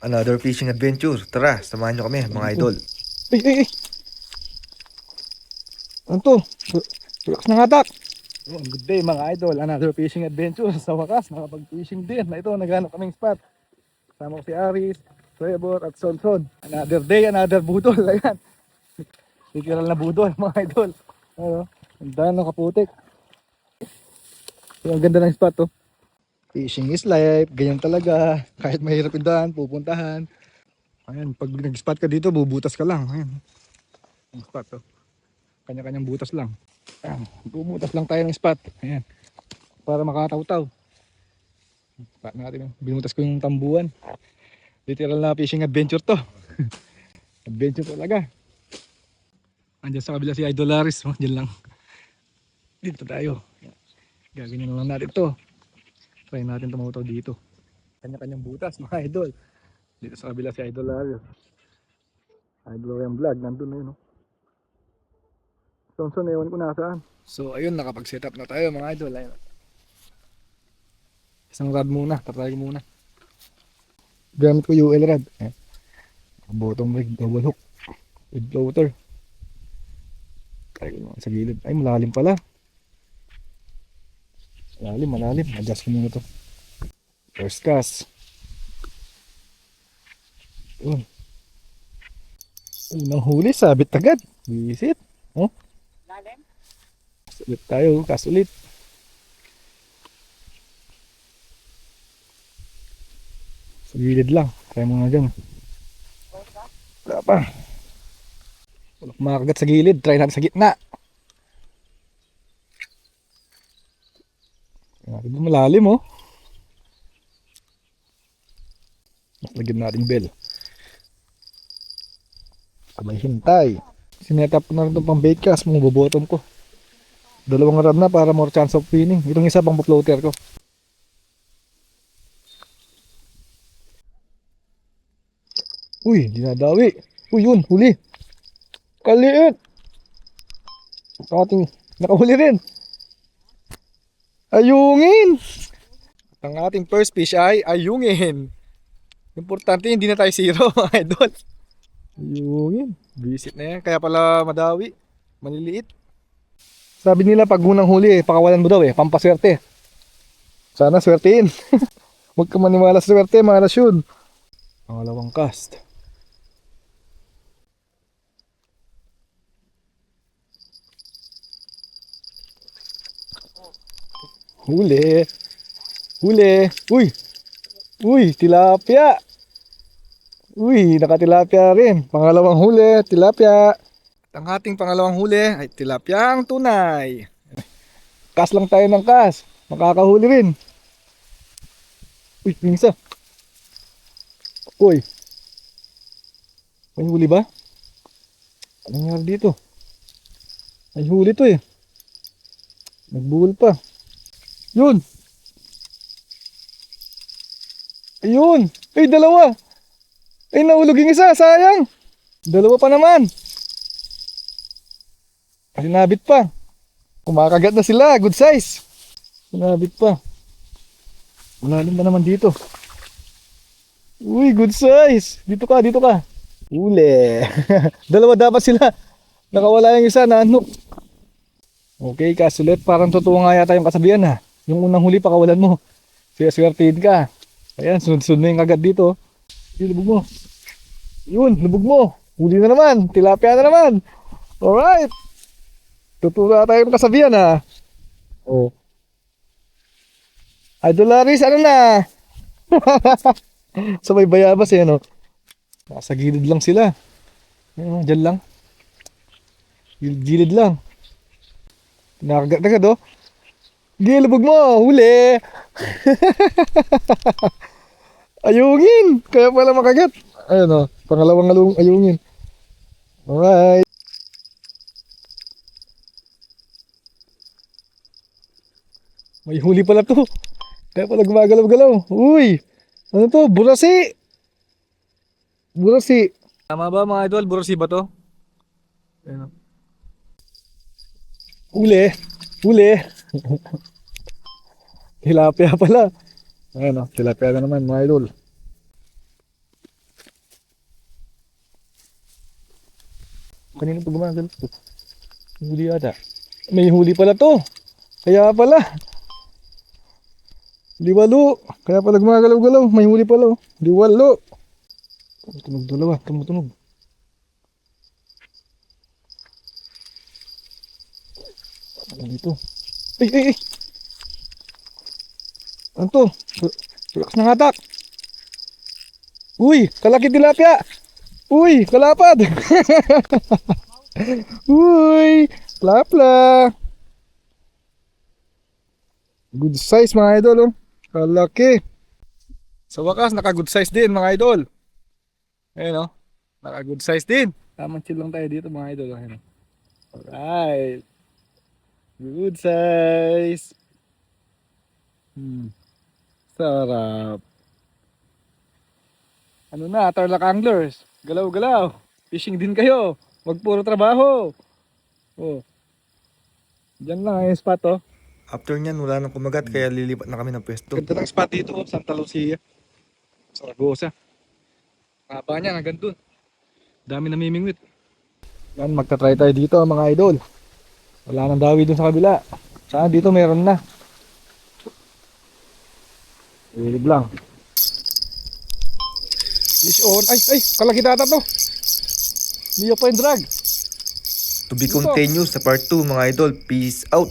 Another fishing adventure. Tara, samahan nyo kami mga Ito. idol. Ay, ay, ay. Ano to? Relax na nga, tak. Good day mga idol. Another fishing adventure. Sa wakas, nakapag-fishing din. Na ito, naghanap kaming spot. Kasama ko si Aris, Trevor at Sonson. Another day, another budol. Ayan. Literal na budol mga idol. Ano? Ang daan nakaputik. Ang ganda ng spot to. Fishing is life. Ganyan talaga. Kahit mahirap yung daan, pupuntahan. Ayan, pag nag-spot ka dito, bubutas ka lang. Ayan. Ang spot to. Kanya-kanyang butas lang. Ayan. Bumutas lang tayo ng spot. Ayan. Para makataw-taw. Spot natin. Binutas ko yung tambuan. Literal na fishing adventure to. Adventure talaga. Andiyan sa kabila si Idol Aris. Diyan lang. Dito tayo. Gaganyan lang natin to. Try natin tumutaw dito. Kanya-kanyang butas mga idol. Dito sa kabila si Idol Aris. Idol yung vlog. Nandun na yun. No? Sonson, ewan ko nasaan. So ayun, nakapag-set up na tayo mga idol. Ayun. Isang rod muna, tatry muna. Gamit ko UL rod. Bottom rig, double hook. With floater. Try ko naman sa gilid. Ay, malalim pala. Malalim. Adjust ko muna to. First cast. Unang huli, sabit agad. Visit. Oh. Ulit tayo, cast ulit. Sa gilid lang. Try muna dyan. Wala pa. Wala kumakagat sa gilid. Try natin sa gitna. Malalim oh. Lagyan natin bell. May hintay. Sinetap ko na rin itong pang bait cast. Mga bobottom ko. Dalawang rod na para more chance of winning. Itong isa pang floater ko. Uy, dinadawi. Uy, yun, huli. Kaliit. Ating nakahuli rin. Ayungin. Ang ating first fish ay ayungin. Importante hindi na tayo zero mga idol. Ayungin. Visit na yan. Kaya pala madawi. Maliliit. Sabi nila pag unang huli, pakawalan mo daw pampaswerte. Sana swertein. Huwag ka maniwala sa swerte, malas yun. Pangalawang cast. Huli. Uy, tilapia. Uy, nakatilapia rin. Pangalawang huli, tilapia. Ang ating pangalawang huli ay tilapia ang tunay. Cast lang tayo ng cast. Makakahuli rin. Uy, pinsa. Uy. May huli ba? Anong nangyari dito? May huli to Nagbuhol pa. Yun. Ayun. Ay, dalawa. Ay, nahulog yung isa. Sayang. Dalawa pa naman. Sinabit pa. Kumakagat na sila. Good size. Sinabit pa. Malalim na naman dito. Uy, good size. Dito ka. Uli. Dalawa dapat sila. Nakawala yung isa na ano. Okay, kasulit. Parang totoo nga yata yung kasabihan ha. Yung unang huli pakawalan mo. Swertein ka. Ayan, sunod-sunod na yung kagat dito. Yun, lubog mo. Yun, lubog mo. Huli na naman. Tilapia na naman. Alright. Totoo tayo yung kasabihan ha. Oh. Idol Aris, ano na? Sa may bayabas no? Nasa gilid lang sila. Diyan lang. Gilid lang. Nakagad oh. Gilubog mo, huli. Ayungin. Kaya pala makagat. Ayun pangalawang ayungin. Alright. May huli pala to. Kaya pala gumagalaw-galaw. Uy. Ano to? Burasi. Tama ba mga idol? Burasi ba to? Ayun. Huli. Tilapia pala. Ayun tilapia na naman mga idol. Kanina pa gumagalaw to. Huli ata. May huli pala to. Kaya pala. Liwalo. Kaya pala gumagalaw-galaw. May huli pala oh. Liwalo. Tumutunog dalawa. Tumutunog. Ano dito? Ay, ay, ay. Ano to? Lakas ng hatak. Uy, kalaki tilapia. Uy, kalapad. Uy, plapla. Good size mga idol oh. Kalaki. Sa wakas, naka good size din mga idol. Ayun oh. Naka good size din. Tamang chill lang tayo dito mga idol. Ayun oh. Alright. Good size. Sarap. Ano na, Tarlac Anglers. Galaw-galaw. Fishing din kayo. Wag puro trabaho. Oh. Diyan lang ang spot oh. After nyan, wala nang kumagat, kaya lilipat na kami ng pwesto. Ganda ng spot dito, Santa Lucia. Saragosa. Haba niya, hanggang dun. Dami namimingwit. Yan, magta-try tayo dito mga idol. Wala nang dawi dun sa kabila. Saan dito meron na. Wilib lang. Fish on. Ay, ay, kalakitata to. Hindi pa yung drag. To be continued sa part 2 mga idol. Peace out!